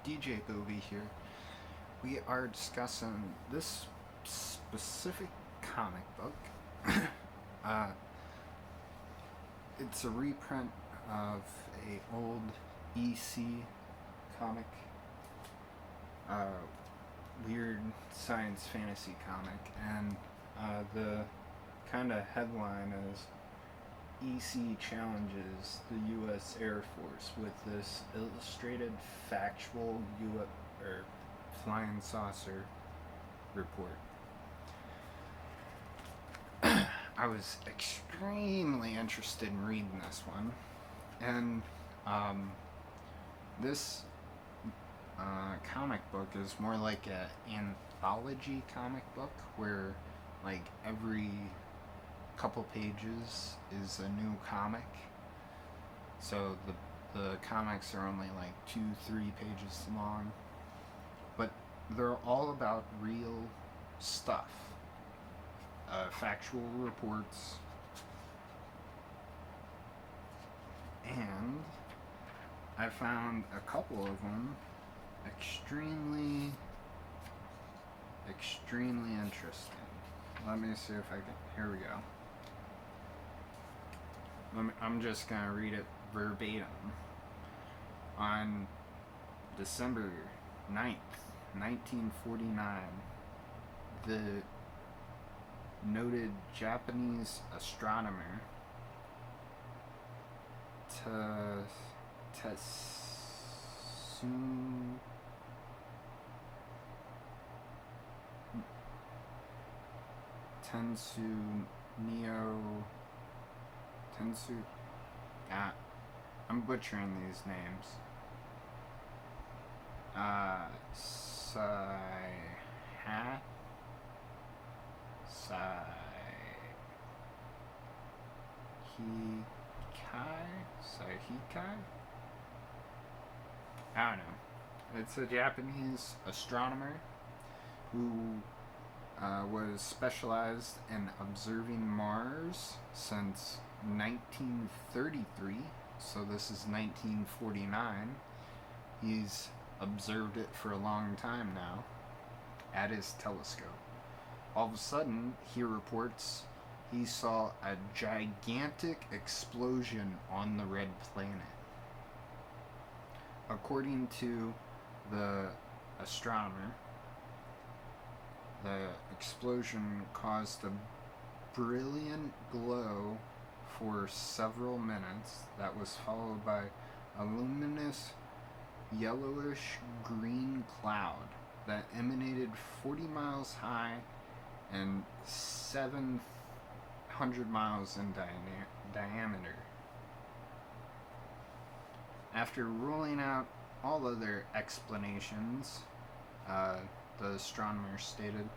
DJ Booby here. We are discussing this specific comic book. uh, it's a reprint of a old EC comic, uh, weird science fantasy comic, and the kind of headline is EC challenges the U.S. Air Force with this illustrated factual or flying saucer report. I was extremely interested in reading this one, and this comic book is more like an anthology comic book where, like, every couple pages is a new comic. So the comics are only like 2-3 pages long, but they're all about real stuff, factual reports, and I found a couple of them extremely interesting. Let me see if I can. Here we go. I'm just going to read it verbatim. On December 9th, 1949, the noted Japanese astronomer I'm butchering these names. Saheki? I don't know. It's a Japanese astronomer who was specialized in observing Mars since 1933, so this is 1949. He's observed it for a long time now at his telescope. All of a sudden, he reports he saw a gigantic explosion on the red planet. According to the astronomer, the explosion caused a brilliant glow for several minutes that was followed by a luminous yellowish green cloud that emanated 40 miles high and 700 miles in diameter. After ruling out all other explanations, the astronomer stated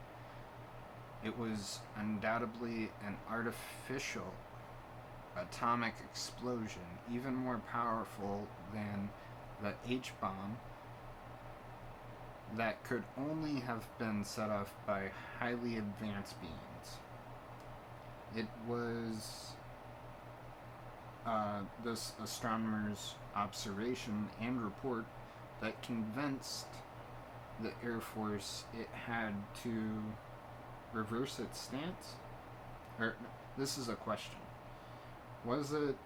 it was undoubtedly an artificial atomic explosion, even more powerful than the H-bomb that could only have been set off by highly advanced beings. It was this astronomer's observation and report that convinced the Air Force it had to reverse its stance? Or, this is a question. Was it...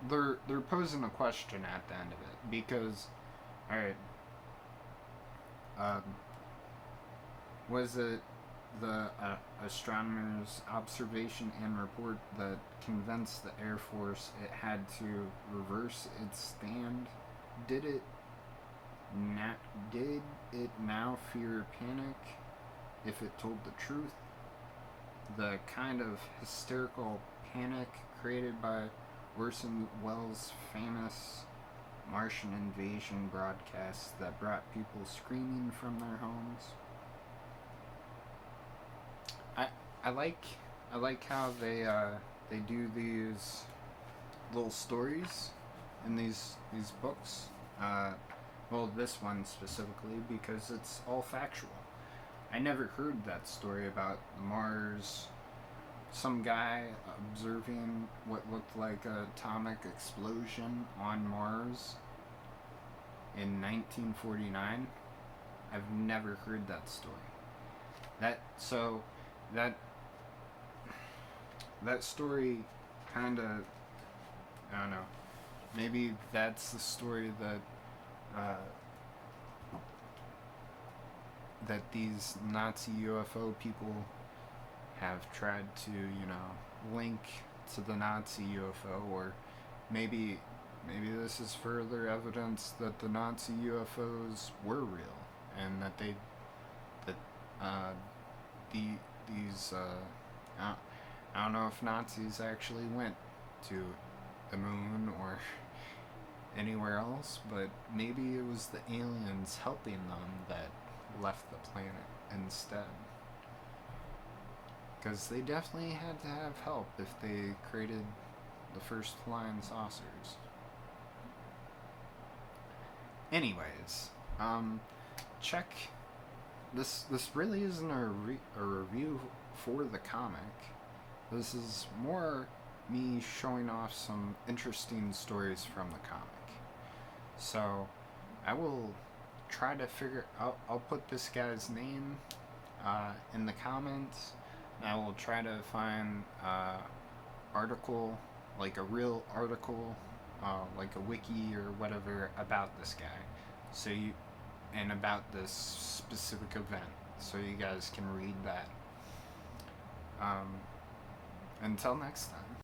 they're posing a question at the end of it, because, alright, was it the astronomer's observation and report that convinced the Air Force it had to reverse its stand? Did it now fear panic if it told the truth? The kind of hysterical panic created by Orson Welles' famous Martian invasion broadcast that brought people screaming from their homes. I like how they do these little stories in these books. Well, this one specifically, because it's all factual. I never heard that story about Mars. Some guy observing what looked like an atomic explosion on Mars in 1949. I've never heard that story. That that story kind of, I don't know. Maybe that's the story that that these Nazi UFO people have tried to, link to the Nazi UFO, or maybe this is further evidence that the Nazi UFOs were real, and that that uh, the these I don't know if Nazis actually went to the moon or anywhere else, but maybe it was the aliens helping them that left the planet instead. Because they definitely had to have help if they created the first flying saucers. Anyways, check. This really isn't a review for the comic. This is more me showing off some interesting stories from the comic. So, I will try to figure. I'll put this guy's name in the comments. And I will try to find article, like a real article, like a wiki or whatever about this guy. And about this specific event, so you guys can read that. Until next time.